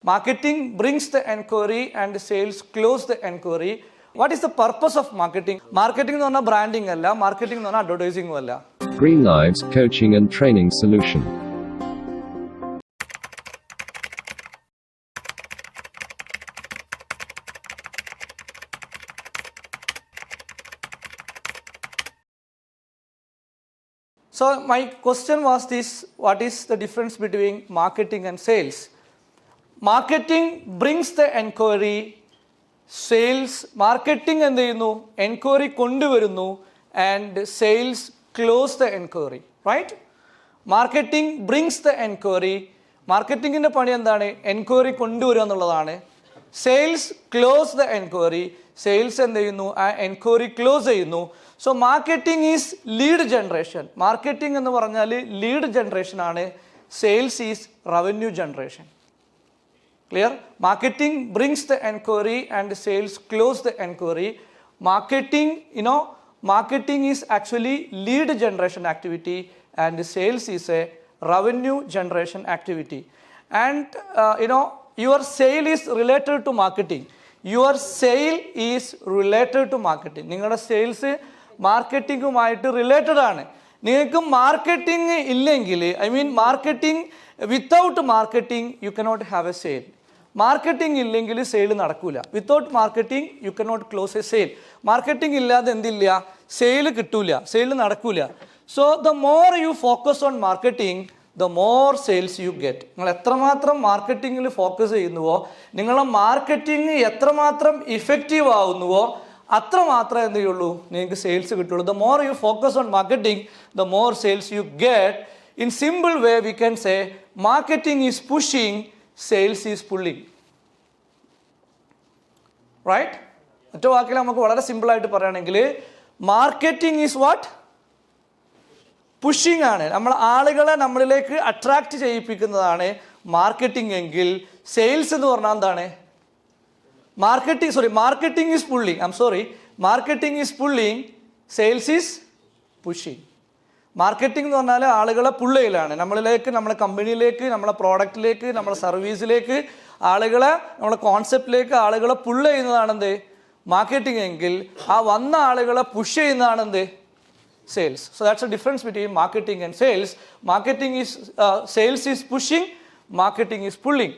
Marketing brings the enquiry and sales close the enquiry. What is the purpose of marketing? Marketing is not branding, marketing is not advertising. Greenlives Coaching and Training Solution. So my question was this: what is the difference between marketing and sales? Marketing brings the enquiry. Sales, marketing and enquiry konduvarunnu, and sales close the enquiry, right? Marketing brings the enquiry. Marketing inde pani endane? Enquiry konduvaru ennulladane. Sales close the enquiry. Sales endu cheyunu? Enquiry close cheyunu. So marketing is lead generation. Marketing ennu paranjal lead generation aanu. Sales is revenue generation. Clear? Marketing brings the enquiry and sales close the enquiry. Marketing, marketing is actually lead generation activity and sales is a revenue generation activity. And your sale is related to marketing. Your sale is related to marketing. Ningada sales marketing umayittu related aanu. Ningalku marketing illengile, I mean marketing, without marketing you cannot have a sale. Marketing illengil sale nadakula. Without marketing you cannot close a sale. Marketing illade endilla sale kittula, sale nadakula. So the more you focus on marketing, the more sales you get. നിങ്ങൾ എത്രമാത്രം മാർക്കറ്റിംഗിൽ focus ചെയ്യുന്നുവോ, നിങ്ങളുടെ marketing എത്രമാത്രം effective ആവുന്നുവോ അത്രമാത്രം എന്ത് ചെയ്യുള്ളൂ, നിങ്ങൾക്ക് sales കിട്ടുള്ളൂ. The more you focus on marketing, the more sales you get. In simple way we can say marketing is pushing, sales is pulling. Right? മറ്റു വാക്കിൽ നമുക്ക് വളരെ സിമ്പിൾ ആയിട്ട് പറയുകയാണെങ്കിൽ മാർക്കറ്റിംഗ് ഈസ് വാട്ട്? പുഷിംഗ് ആണ്. നമ്മൾ ആളുകളെ നമ്മളിലേക്ക് അട്രാക്റ്റ് ചെയ്യിപ്പിക്കുന്നതാണ് മാർക്കറ്റിംഗ് എങ്കിൽ സെയിൽസ് എന്ന് പറഞ്ഞാൽ എന്താണ്? Marketing is pulling. Marketing is pulling, sales is pushing. Marketing എന്ന് പറഞ്ഞാൽ ആളുകളെ പുള്ളയിലാണ്, നമ്മളിലേക്ക്, നമ്മളെ കമ്പനിയിലേക്ക്, നമ്മളെ പ്രോഡക്റ്റിലേക്ക്, നമ്മളെ സർവീസിലേക്ക്, ആളുകളെ, നമ്മളെ കോൺസെപ്റ്റിലേക്ക് ആളുകളെ പുള്ള ചെയ്യുന്നതാണ് എന്ത്? മാർക്കറ്റിംഗ് എങ്കിൽ ആ വന്ന ആളുകളെ പുഷ് ചെയ്യുന്നതാണ് എന്ത്? Sales. So that's a difference between marketing and sales. Marketing is sales is pushing, marketing is pulling.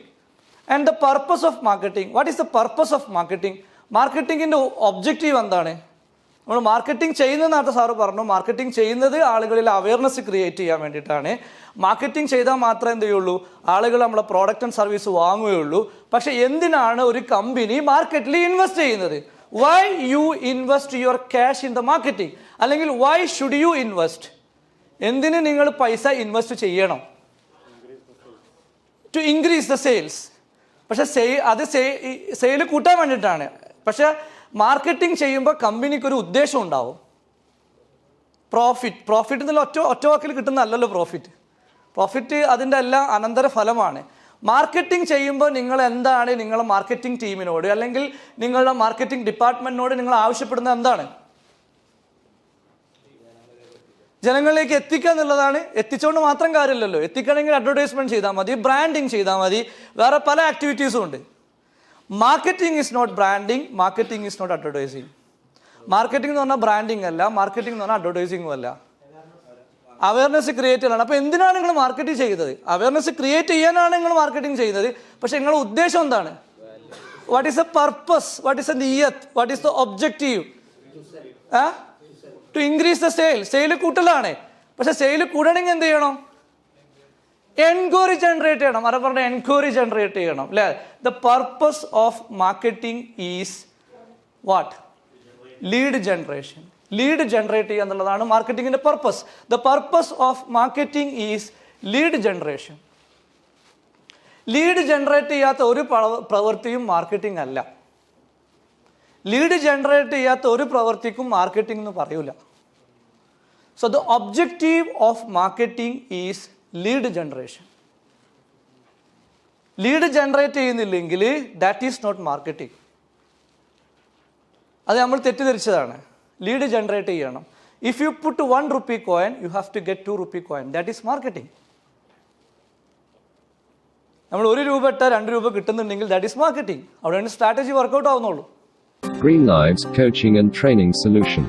And the purpose of marketing, what is the purpose of marketing? മാർക്കറ്റിംഗിൻ്റെ ഒബ്ജക്റ്റീവ് എന്താണ്? നമ്മൾ marketing ചെയ്യുന്നത് നേരത്തെ sir പറഞ്ഞു, marketing ചെയ്യുന്നത് ആളുകളിൽ awareness create ചെയ്യാൻ വേണ്ടിയിട്ടാണ്. മാർക്കറ്റിംഗ് ചെയ്താൽ മാത്രമേ എന്ത് ചെയ്യുള്ളൂ, ആളുകൾ നമ്മളെ പ്രോഡക്റ്റ് ആൻഡ് സർവീസ് വാങ്ങുകയുള്ളൂ. പക്ഷേ എന്തിനാണ് ഒരു കമ്പനി മാർക്കറ്റിൽ ഇൻവെസ്റ്റ് ചെയ്യുന്നത്? Why you invest your cash in the marketing, അല്ലെങ്കിൽ വൈ ഷുഡ് യു ഇൻവെസ്റ്റ്? എന്തിന് നിങ്ങൾ പൈസ ഇൻവെസ്റ്റ് ചെയ്യണം? To increase the sales. പക്ഷേ അത് സെയിൽ കൂട്ടാൻ വേണ്ടിയിട്ടാണ്. പക്ഷേ മാർക്കറ്റിംഗ് ചെയ്യുമ്പോൾ കമ്പനിക്ക് ഒരു ഉദ്ദേശം ഉണ്ടാവും. പ്രോഫിറ്റ് എന്നുള്ള ഒറ്റ വാക്കിൽ കിട്ടുന്നതല്ലല്ലോ പ്രോഫിറ്റ് അതിൻ്റെ എല്ലാം അനന്തര ഫലമാണ്. മാർക്കറ്റിംഗ് ചെയ്യുമ്പോൾ നിങ്ങൾ എന്താണ് നിങ്ങളുടെ മാർക്കറ്റിംഗ് ടീമിനോട് അല്ലെങ്കിൽ നിങ്ങളുടെ മാർക്കറ്റിംഗ് ഡിപ്പാർട്ട്മെൻറ്റിനോട് നിങ്ങൾ ആവശ്യപ്പെടുന്നത് എന്താണ്? ജനങ്ങളിലേക്ക് എത്തിക്കുക എന്നുള്ളതാണ്. എത്തിച്ചുകൊണ്ട് മാത്രം കാര്യമില്ലല്ലോ. എത്തിക്കണമെങ്കിൽ അഡ്വർടൈസ്മെൻറ്റ് ചെയ്താൽ മതി, ബ്രാൻഡിങ് ചെയ്താൽ മതി, വേറെ പല ആക്ടിവിറ്റീസും ഉണ്ട്. Marketing is not branding, marketing is not advertising. Marketing എന്ന് പറഞ്ഞാൽ ബ്രാൻഡിങ് അല്ല, മാർക്കറ്റിംഗ് എന്ന് പറഞ്ഞാൽ അഡ്വർടൈസിങ്ങും അല്ല. അവയർനെസ് ക്രിയേറ്റ് ചെയ്യലാണ്. അപ്പോൾ എന്തിനാണ് നിങ്ങൾ മാർക്കറ്റിംഗ് ചെയ്യുന്നത്? അവയർനെസ് ക്രിയേറ്റ് ചെയ്യാനാണ് നിങ്ങൾ മാർക്കറ്റിംഗ് ചെയ്യുന്നത്. പക്ഷേ നിങ്ങളുടെ ഉദ്ദേശം എന്താണ്? What is the purpose? What is the നിയത്ത്? What is the objective? To increase the sale കൂട്ടലാണ്. പക്ഷെ സെയിൽ കൂടണമെങ്കിൽ എന്ത് ചെയ്യണം? എൻക്വയറി ജനറേറ്റ് ചെയ്യണം. അത് പറഞ്ഞ എൻക്വയറി ജനറേറ്റ് ചെയ്യണം അല്ലേ? The purpose of marketing is what? Lead generation. Lead generate ചെയ്യുക എന്നുള്ളതാണ് മാർക്കറ്റിംഗിന്റെ purpose. The purpose of marketing is lead generation. Lead generate ചെയ്യാത്ത ഒരു പ്രവൃത്തിയും മാർക്കറ്റിംഗ് അല്ല. ലീഡ് ജനറേറ്റ് ചെയ്യാത്ത ഒരു പ്രവൃത്തിക്കും മാർക്കറ്റിംഗ് എന്ന് പറയൂല. So the objective of marketing is lead generation. Lead generate ചെയ്യുന്നില്ലെങ്കിൽ ദാറ്റ് ഈസ് നോട്ട് മാർക്കറ്റിംഗ്. അത് നമ്മൾ തെറ്റിദ്ധരിച്ചതാണ്. ലീഡ് ജനറേറ്റ് ചെയ്യണം. If you put 1 rupee coin, you have to get 2 rupee coin. That is marketing. നമ്മൾ 1 രൂപ ഇട്ടാൽ 2 രൂപ കിട്ടുന്നുണ്ടെങ്കിൽ ദാറ്റ് ഈസ് മാർക്കറ്റിംഗ്. അവിടെയാണ് സ്ട്രാറ്റജി വർക്കൗട്ട് ആവുന്നുള്ളൂ. Greenlives Coaching and Training Solution.